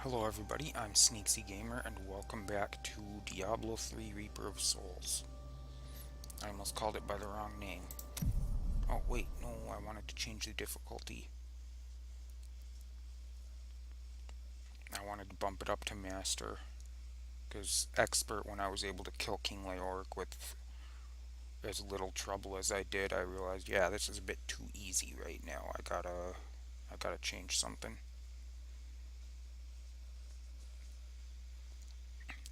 Hello everybody, I'm Sneaksy Gamer and welcome back to Diablo 3 Reaper of Souls. I almost called it by the wrong name. Oh wait, no, I wanted to change the difficulty. I wanted to bump it up to Master, because Expert, when I was able to kill King Leoric with as little trouble as I did, I realized, yeah, this is a bit too easy right now. I gotta change something.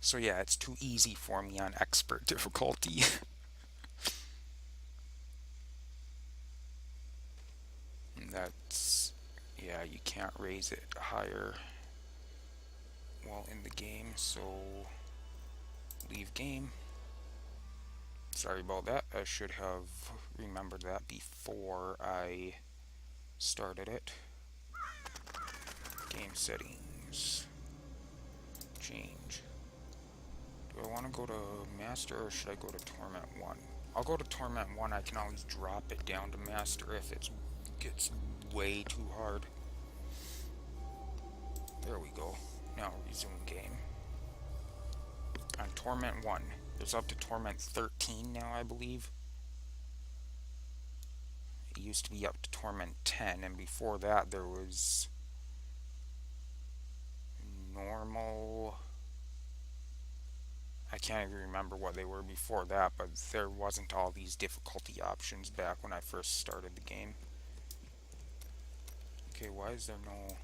So yeah, it's too easy for me on Expert difficulty. That's, yeah, you can't raise it higher while in the game, so leave game. Sorry about that. I should have remembered that before I started it. Game settings. Change. Do I want to go to Master or should I go to Torment 1? I'll go to Torment 1. I can always drop it down to Master if it gets way too hard. There we go. Now resume game. On Torment 1. There's up to Torment 13 now, I believe. It used to be up to Torment 10, and before that there was normal. I can't even remember what they were before that, but there wasn't all these difficulty options back when I first started the game. Okay, why is there no...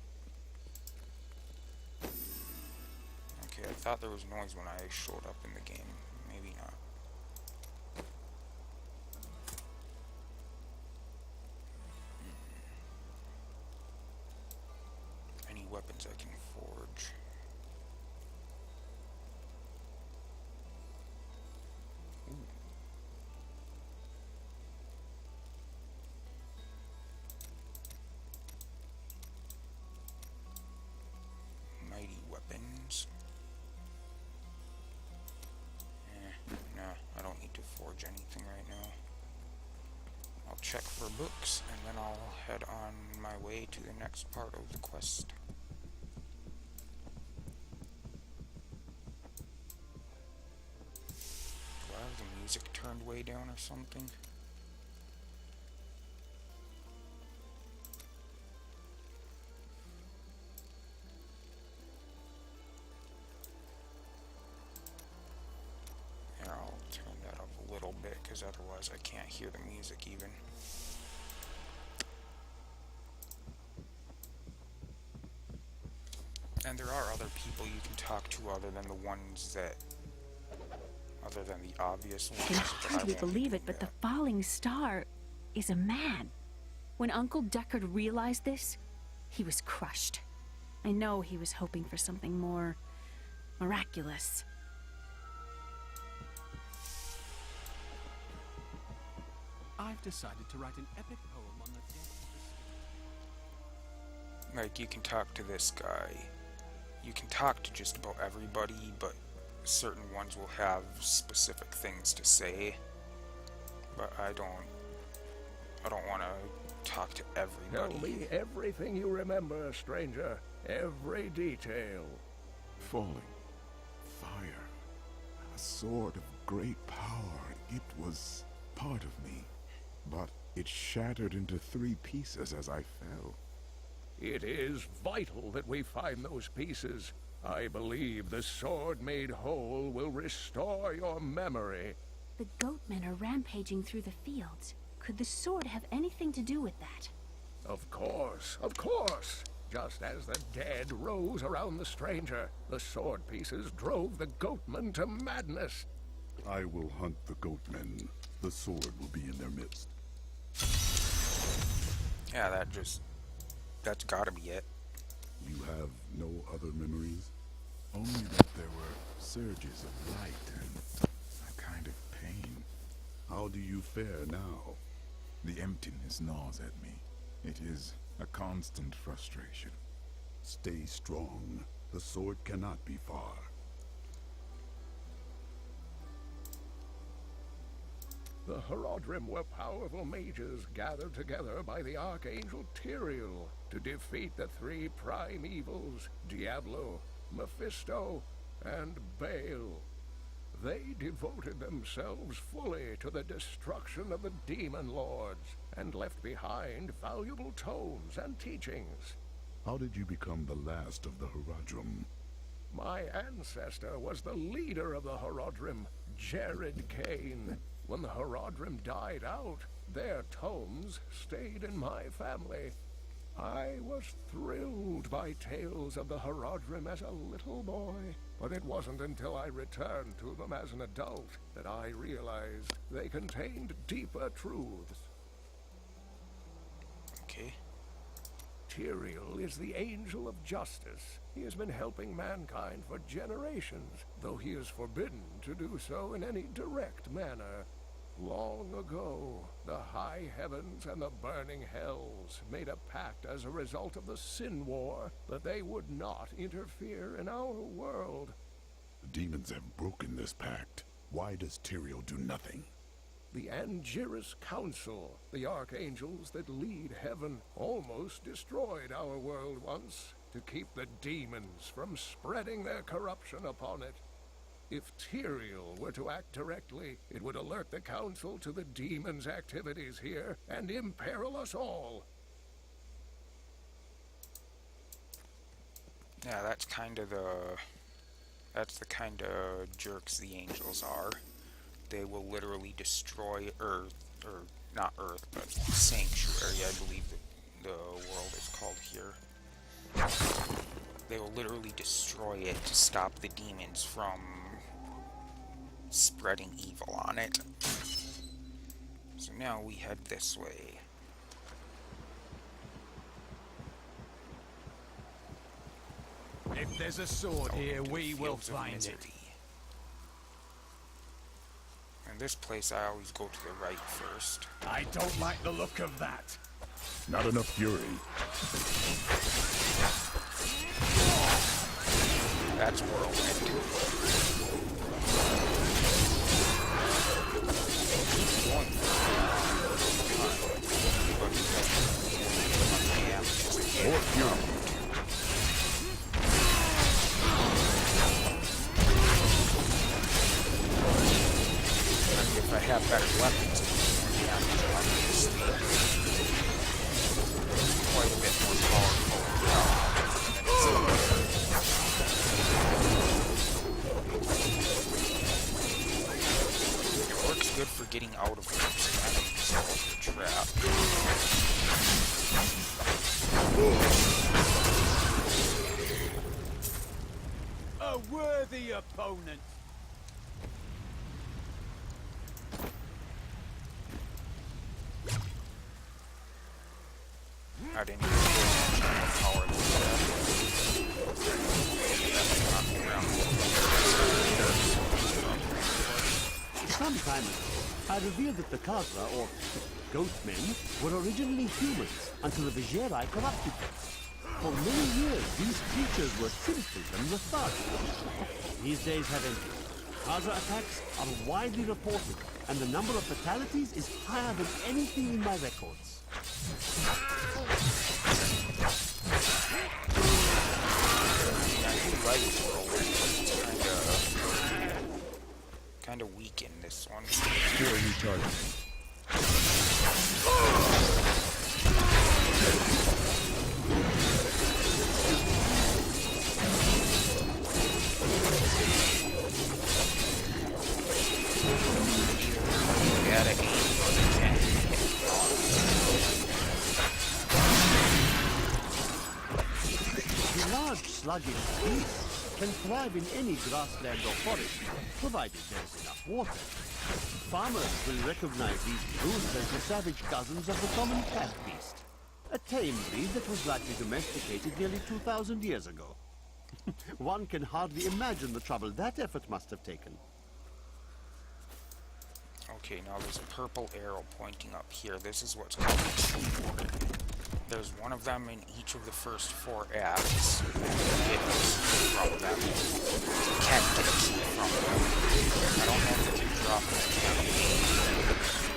Okay, I thought there was noise when I showed up in the game. Maybe not. Any weapons I can forge. Ooh. Mighty weapons. Nah, I don't need to forge anything right now. I'll check for books, and then I'll head on my way to the next part of the quest. Do I have the music turned way down or something? Here, I'll turn that up a little bit, because otherwise I can't hear the music even. And there are other people you can talk to other than the ones that... other than the obvious ones. I can hardly believe it, but the falling star is a man. When Uncle Deckard realized this, he was crushed. I know he was hoping for something more miraculous. I've decided to write an epic poem on the death of the... Like, you can talk to this guy. You can talk to just about everybody, but certain ones will have specific things to say. But I don't want to talk to everybody. Tell me everything you remember, stranger. Every detail. Falling. Fire. A sword of great power. It was part of me. But it shattered into 3 pieces as I fell. It is vital that we find those pieces. I believe the sword made whole will restore your memory. The goatmen are rampaging through the fields. Could the sword have anything to do with that? Of course, of course. Just as the dead rose around the stranger, the sword pieces drove the goatmen to madness. I will hunt the goatmen. The sword will be in their midst. Yeah, that's gotta be it. You have no other memories? Only that there were surges of light and a kind of pain. How do you fare now? The emptiness gnaws at me. It is a constant frustration. Stay strong. The sword cannot be far. The Horodrim were powerful mages gathered together by the Archangel Tyrael to defeat the three prime evils, Diablo, Mephisto, and Baal. They devoted themselves fully to the destruction of the demon lords and left behind valuable tomes and teachings. How did you become the last of the Horadrim? My ancestor was the leader of the Horodrim, Jared Kane. When the Horodrim died out, their tomes stayed in my family. I was thrilled by tales of the Horodrim as a little boy, but it wasn't until I returned to them as an adult that I realized they contained deeper truths. Okay. Tyrael is the angel of justice. He has been helping mankind for generations, though he is forbidden to do so in any direct manner. Long ago, the high heavens and the burning hells made a pact as a result of the Sin War that they would not interfere in our world. The demons have broken this pact. Why does Tyrael do nothing? The Angiris Council, the archangels that lead heaven, almost destroyed our world once to keep the demons from spreading their corruption upon it. If Tyrael were to act directly, it would alert the Council to the demons' activities here and imperil us all. Yeah, that's the kind of jerks the angels are. They will literally destroy Earth, or not Earth, but Sanctuary, I believe the world is called here. They will literally destroy it to stop the demons from spreading evil on it. So now we head this way. If there's a sword here, Into we the will Fields of find it. Misery. In this place, I always go to the right first. I don't like the look of that. Not enough fury. That's Whirlwind. More fury. If I have better weapons, it's quite a bit more powerful. It works good for getting out of the trap. A worthy opponent. I didn't even pay how power this Some time ago, I revealed that the Khazra, or Goatmen, were originally humans until the Viserai corrupted them. For many years, these creatures were simple and lethargic. These days have ended. Khazra attacks are widely reported, and the number of fatalities is higher than anything in my records. Kind of weak in this one. Fury recharging. Gotta aim for the 10. The large sluggish beasts can thrive in any grassland or forest, provided there's enough water. Farmers will recognize these brutes as the savage cousins of the common cat beast, a tame breed that was likely domesticated nearly 2,000 years ago. One can hardly imagine the trouble that effort must have taken. Okay, now there's a purple arrow pointing up here. This is what's called a keyboard. There's one of them in each of the first 4 acts. You get a key from them. You can't get a key from them. I don't know if you can drop them in the campaign.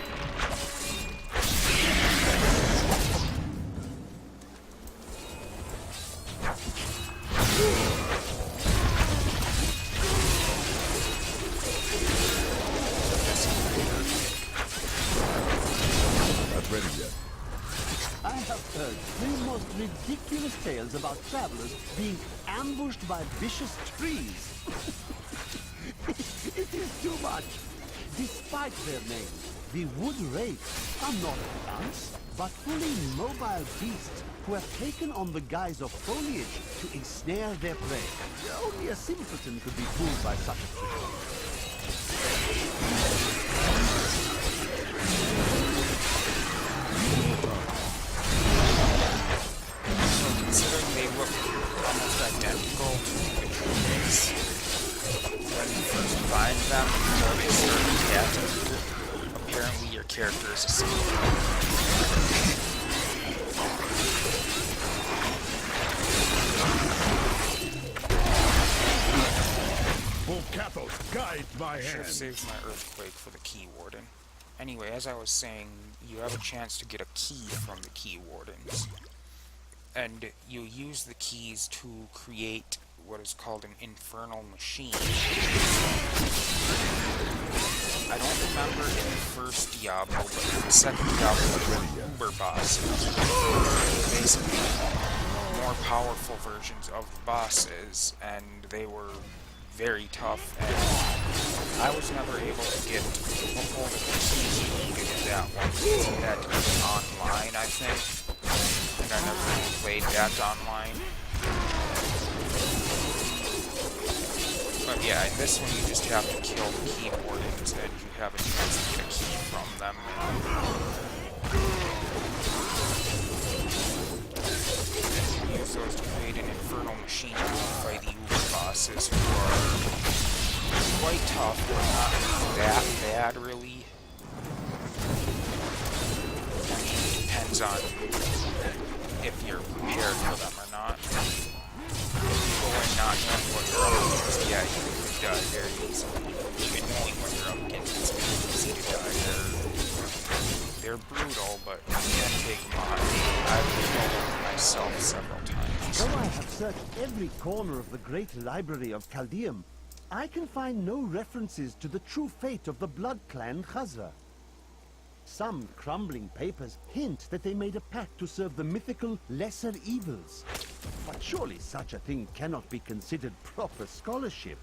ridiculous tales about travelers being ambushed by vicious trees. It is too much. Despite their name, the wood wraiths are not ants, but fully mobile beasts who have taken on the guise of foliage to ensnare their prey. Only a simpleton could be fooled by such a trick. Considering they look almost identical to the humans, when you first find them before they start attacking you, apparently your character is asleep. Full Cathos, guide my Should have hand. saved my earthquake for the key warden. Anyway, as I was saying, you have a chance to get a key from the key wardens. And you use the keys to create what is called an infernal machine. I don't remember in the first Diablo, but in the second Diablo, the Uber bosses, basically more powerful versions of the bosses, and they were very tough, and I was never able to get a hold of the keys you needed in that one. You had to be online, I think, and I never really played that online. But yeah, in this one you just have to kill the key wardens, and you have a chance to get a key from them. Use those to create an infernal machine to fight the Uber bosses, who are quite tough, but not that bad, really. I mean, it depends on if you're prepared for them or not. If you go in not knowing what you're up against, yeah, you could die very easily. Even knowing what you're up against, it's easy to die. They're brutal, but you can take them on. I've killed them myself several times. Though I have searched every corner of the great library of Chaldeum, I can find no references to the true fate of the Blood Clan Khazra. Some crumbling papers hint that they made a pact to serve the mythical lesser evils. But surely such a thing cannot be considered proper scholarship.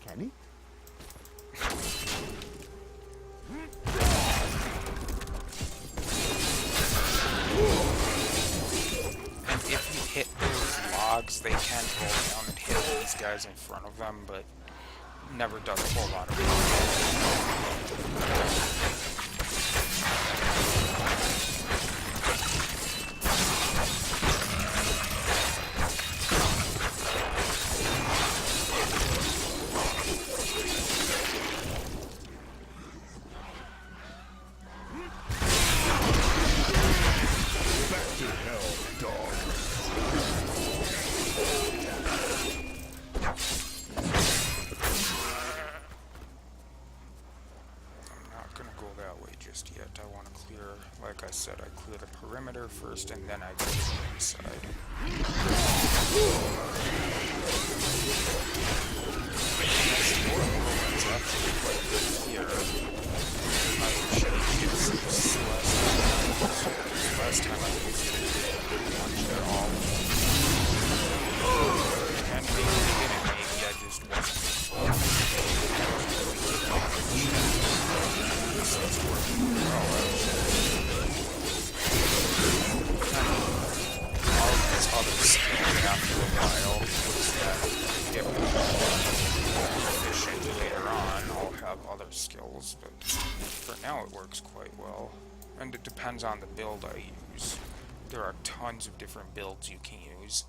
Can it? And if you hit those logs, they can roll down and hit these guys in front of them, but never does a whole lot of Back to hell, dog. I'm not gonna go that way just yet. I want to clear, like I said, I clear the perimeter first, and then I go to the inside. It's actually quite good here. I should have used this last time I used it, it didn't much at all. And maybe in the beginning, maybe I just wasn't. This is working well, all these other skills after a while, was that if I'm efficient later on, I'll have other skills, but for now it works quite well. And it depends on the build I use. There are tons of different builds you can use.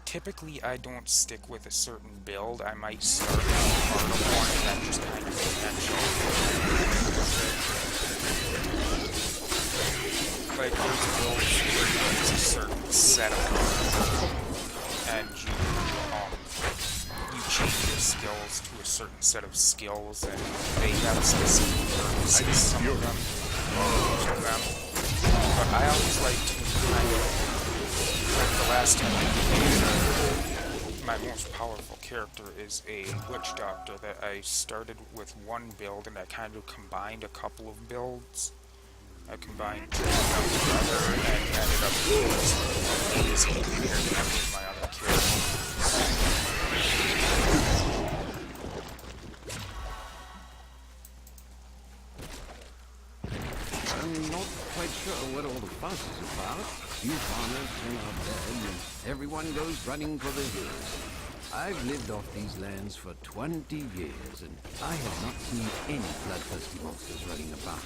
Typically, I don't stick with a certain build. I might start with part of one and then just kind of potential. Like, there's builds where you use a certain setup, and you change your skills to a certain set of skills, and they have specific purposes, some of them. Most of them. But I always like to kind of, like the last time I played, my most powerful character is a witch doctor that I started with one build and I kind of combined a couple of builds. I combined them together and ended up using this compared to any of my other characters. I'm not quite sure what all the fuss is about. Few farmers turn out dead, and everyone goes running for the hills. I've lived off these lands for 20 years, and I have not seen any bloodthirsty monsters running about.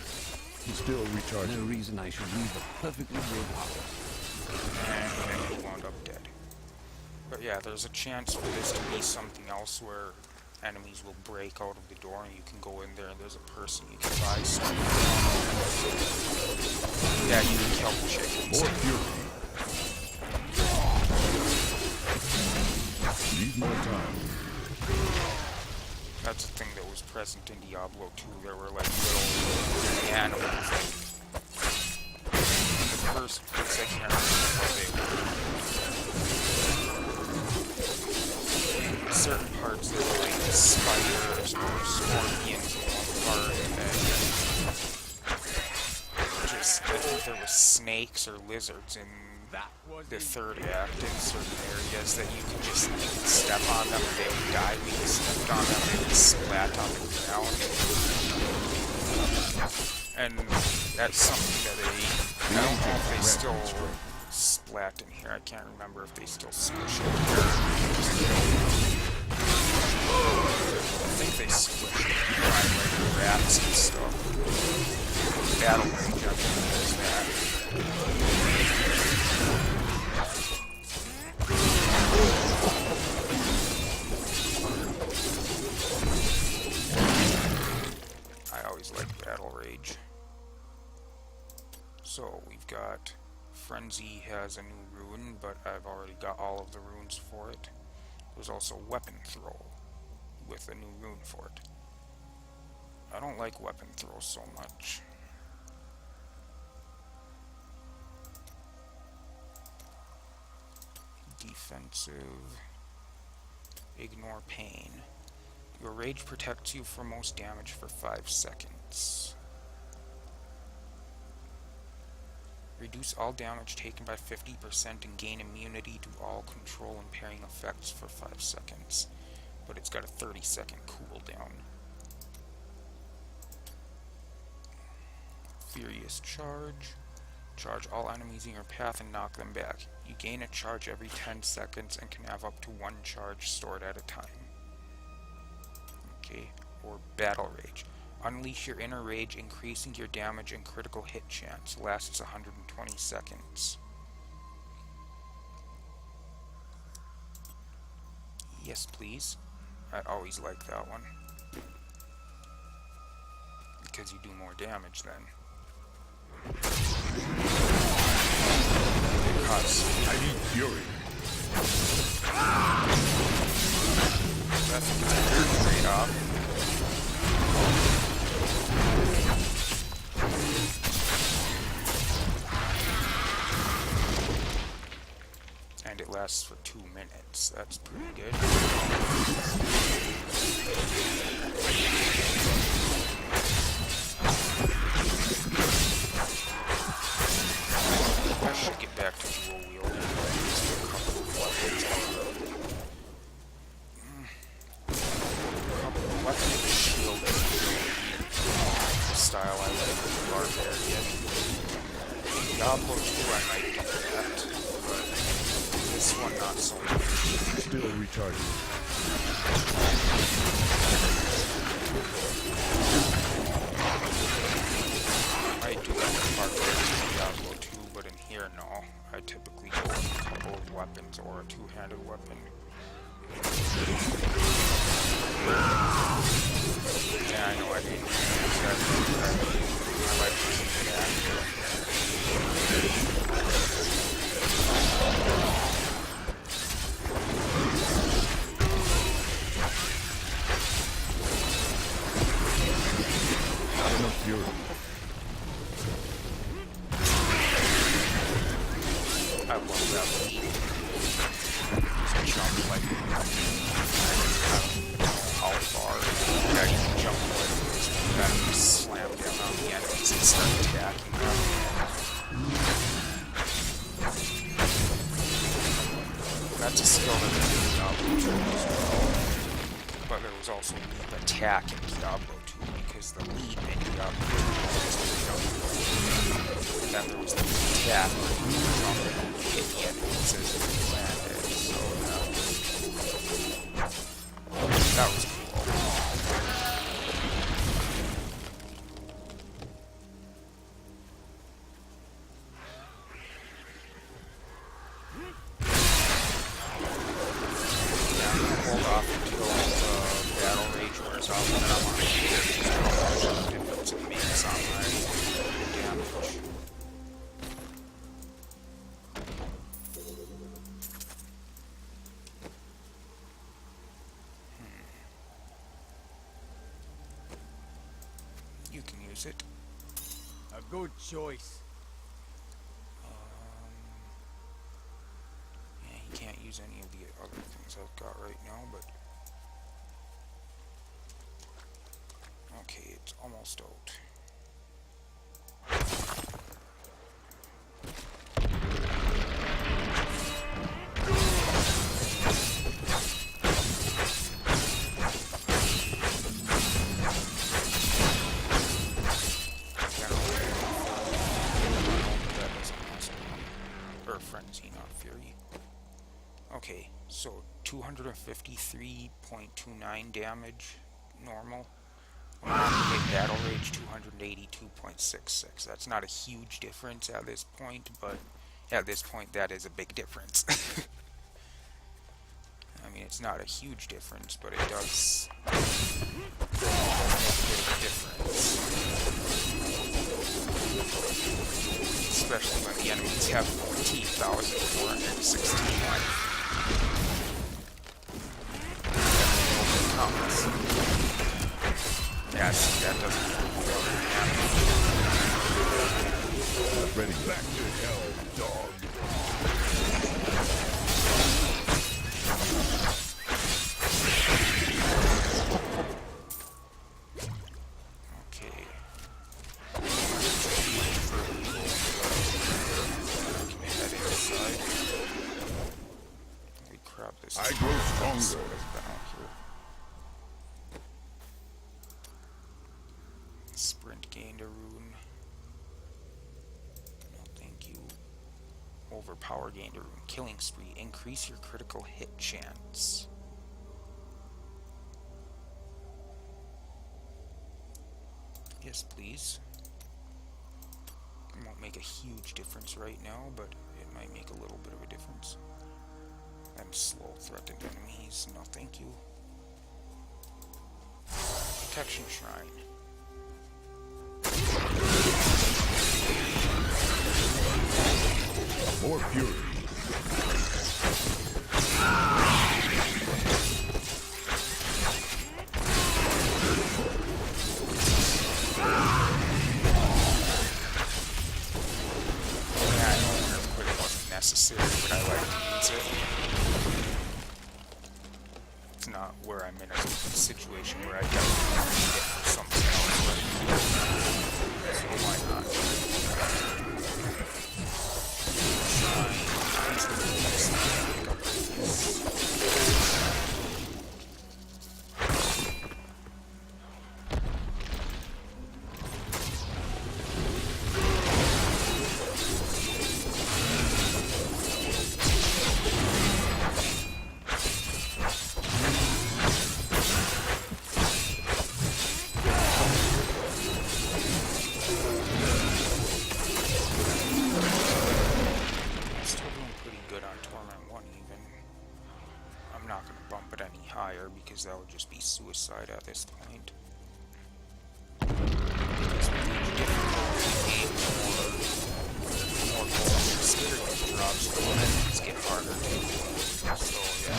Still recharging. No reason I should leave a perfectly good house. And he wound up dead. But yeah, there's a chance for this to be something else where enemies will break out of the door and you can go in there and there's a person you can buy stuff from. Yeah, you can kill the chickens. More fury. Need more time. That's a thing that was present in Diablo 2. There were like little animals. In the first place, I can't remember what they were. In certain parts, there were like spiders or scorpions in one part, and just, I think there were snakes or lizards in the third act in certain areas that you can step on them and they would die. When you stepped on them, they would splat on the ground. And that's something that I don't know if they still splat in here. I can't remember if they still squish it here. I think they squish it like rats and stuff. Battle Rage, I think there's that. I always like Battle Rage. So we've got Frenzy has a new rune, but I've already got all of the runes for it. There's also Weapon Throw with a new rune for it. I don't like Weapon Throw so much. Defensive. Ignore pain. Your rage protects you from most damage for 5 seconds. Reduce all damage taken by 50% and gain immunity to all control impairing effects for 5 seconds. But it's got a 30-second cooldown. Furious Charge. Charge all enemies in your path and knock them back. You gain a charge every 10 seconds and can have up to 1 charge stored at a time. Okay, or Battle Rage. Unleash your inner rage, increasing your damage and critical hit chance. Lasts 120 seconds. Yes, please. I always like that one. Because you do more damage then. Because I need fury. that's a good trade-off. And it lasts for 2 minutes. That's pretty good. I should get back to dual wielding. Just a couple of weapons. A couple of weapons, shield, the style I like with the barbarian. Diablo 2 I might get that, but this one not so much. Still recharging. I do like the barbarian in Diablo 2, but in here, no. I typically go with a couple of weapons or a two-handed weapon. Yeah, I know I didn't use that. I like to keep it active. Not enough fury. I love that one. Just jump like I don't know how far. Yeah, you can jump like this, and then you slam down on the enemies and start attacking them. That's a skill that was in Diablo 2 as well. But there was also leap attack in Diablo 2 because the leap in Diablo 2 was just a jump. Then there was the leap attack where you jump and hit the enemies as you landed. So that was cool. Hold off until battle rage wears off, and then I want to share just how much difference it makes on my damage. You can use it. A good choice. Yeah, you can't use any of the other things I've got right now, but okay, it's almost out. That doesn't last long. Or frenzy, not fury. Okay, so 253.29 damage, normal. When I hit battle rage, 282.66. That's not a huge difference at this point, but at this point that is a big difference. I mean, it's not a huge difference, but it does make a bit of a difference. Especially when the enemies have 14,416 life. Yeah, see, that doesn't Ready. Back to hell, dog. okay. Head inside. Holy crap, this I grow stronger. episode has been out here. Sprint gained a rune. No, thank you. Overpower gained a rune. Killing spree. Increase your critical hit chance. Yes, please. It won't make a huge difference right now, but it might make a little bit of a difference. And slow threatened enemies. No, thank you. Protection shrine. More fury. Yeah, I know an earthquake wasn't necessary, but I like to use it. It's not where I'm in a situation where I definitely need it for something else, right? So why not? Still doing pretty good on Torment 1 even. I'm not going to bump it any higher because that would just be suicide at this point. Because with each difficulty, you gain more gold experience drops, so the enemies get harder. So yeah,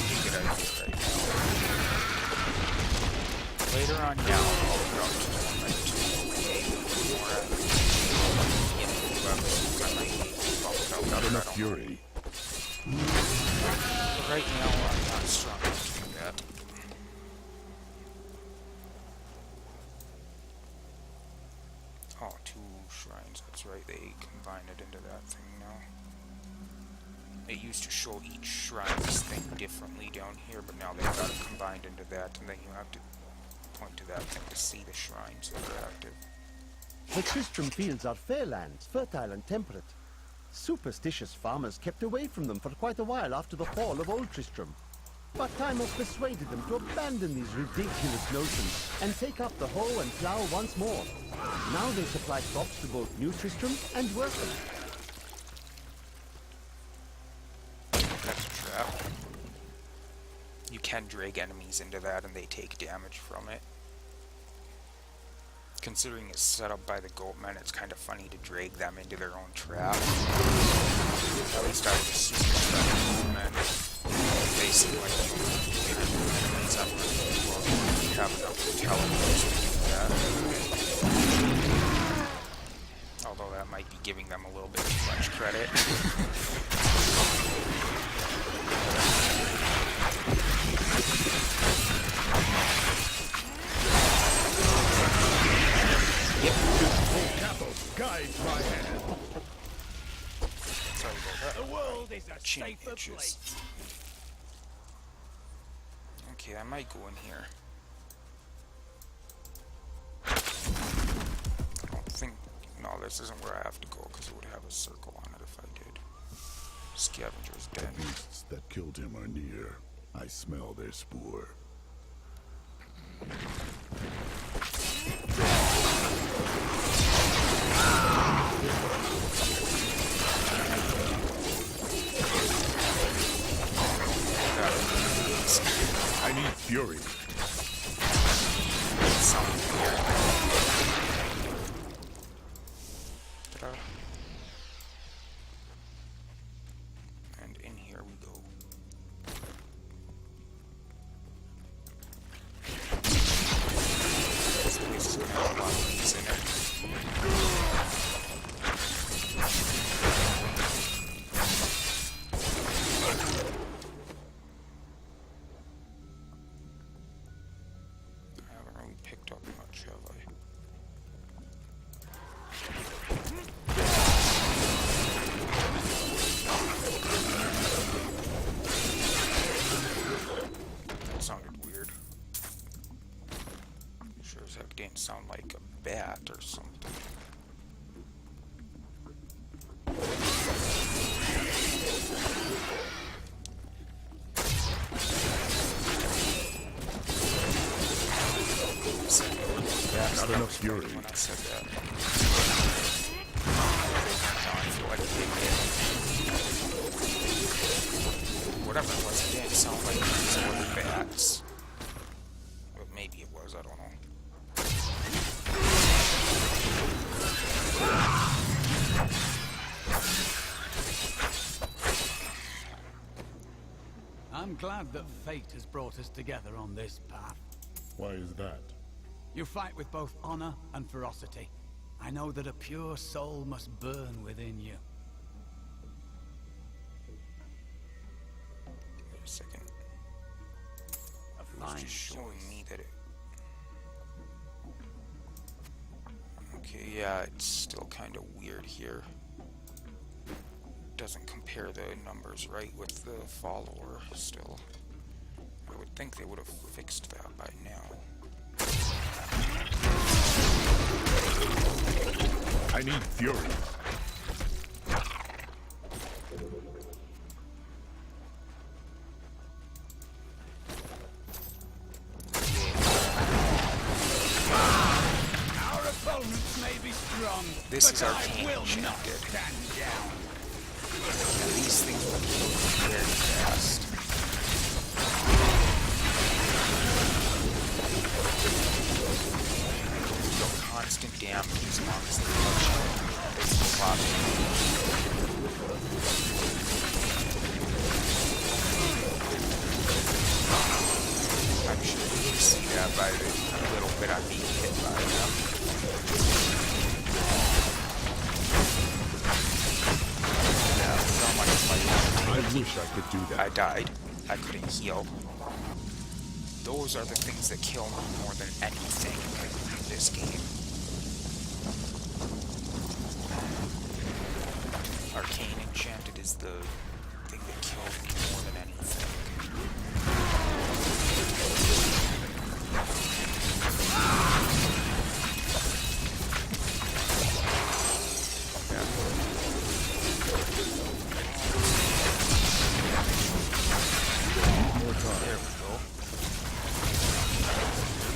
pretty good idea right now. Later on down, I'll drop to Torment 2 with a more in a few episodes. I might need to bump it up. Not I enough don't know. fury. But right now, I'm not strong enough to do that. Oh, 2 shrines, that's right, they combined it into that thing now. it used to show each shrine's thing differently down here, but now they've got it combined into that, and then you have to point to that thing to see the shrines that are active. The Tristram fields are fair lands, fertile and temperate. Superstitious farmers kept away from them for quite a while after the fall of Old Tristram. But time has persuaded them to abandon these ridiculous notions and take up the hoe and plough once more. Now they supply crops to both New Tristram and Wortham. That's a trap. You can drag enemies into that and they take damage from it. Considering it's set up by the goatmen, it's kind of funny to drag them into their own trap. At least I would assume it's by the goatmen. They seem like the enemies I'm running will have enough intelligence to do that. Although that might be giving them a little bit too much credit. Yep. Cattle, guide my hand. Sorry about that. The world is a Chin safer itches. place. Okay, I might go in here. I don't think... No, this isn't where I have to go, because it would have a circle on it if I did. Scavenger's dead. The beasts that killed him are near. I smell their spoor. I need fury. Sound weird. Ta-da. And in here we go. This place is gonna have a lot of these in it. I haven't really picked up much, have I? That sounded weird. Sure as heck didn't sound like a bat or something. Not enough fury. When I said that. I feel like a big hit. Whatever it was, it didn't sound like these were bats. But maybe it was, I don't know. I'm glad that fate has brought us together on this path. Why is that? You fight with both honor and ferocity. I know that a pure soul must burn within you. Wait a second. A It was fine just showing choice. me that it... Okay, yeah, it's still kind of weird here. Doesn't compare the numbers right with the follower still. I would think they would have fixed that by now. I need fury. Our opponents may be strong, This but is I arcane will not enchanted. stand down. And these things will kill you very fast. Deal constant damage as long as they touch you. They will pop I'm sure you can see that by the little bit I'm being hit by them. Yeah, so much like I wish I could do I that. died. I couldn't heal. Those are the things that kill me more than anything in this game. Arcane Enchanted is the thing that kills me more than anything. There we go.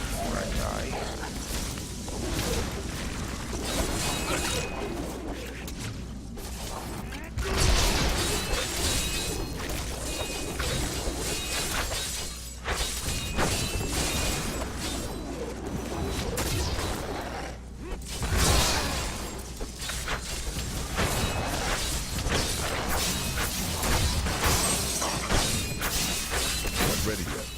Before I die. Not ready yet.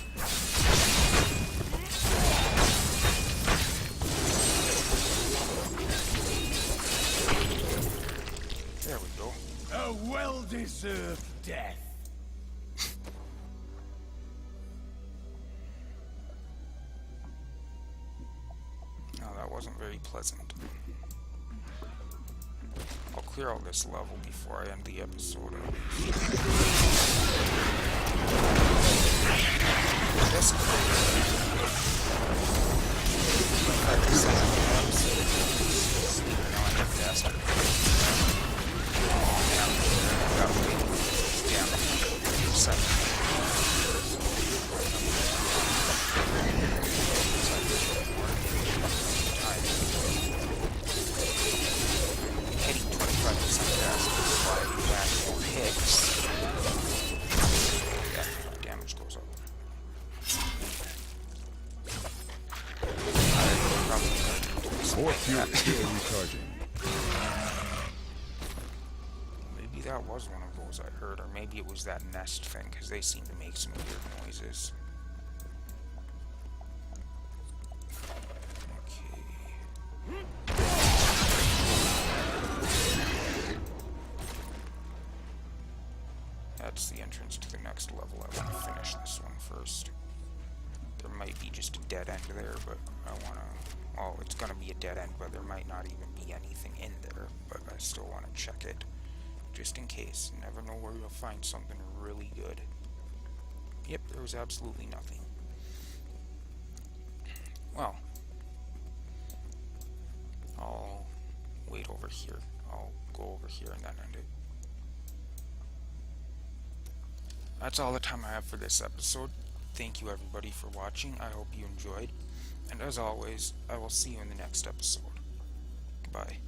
There we go. A well-deserved death. No, that wasn't very pleasant. I'll clear out this level before I end the episode. This hitting 25% faster, sliding back more hits. Yeah, damage goes up. More fuel still recharging. Maybe that was one of those I heard, or maybe it was that nest thing, because they seem to make some weird noises. That's the entrance to the next level. I want to finish this one first. There might be just a dead end there, but I want to... Oh, it's going to be a dead end, but there might not even be anything in there. But I still want to check it, just in case. You never know where you'll find something really good. Yep, there was absolutely nothing. Well, I'll wait over here. I'll go over here and then end it. That's all the time I have for this episode. Thank you everybody for watching. I hope you enjoyed. And as always, I will see you in the next episode. Goodbye.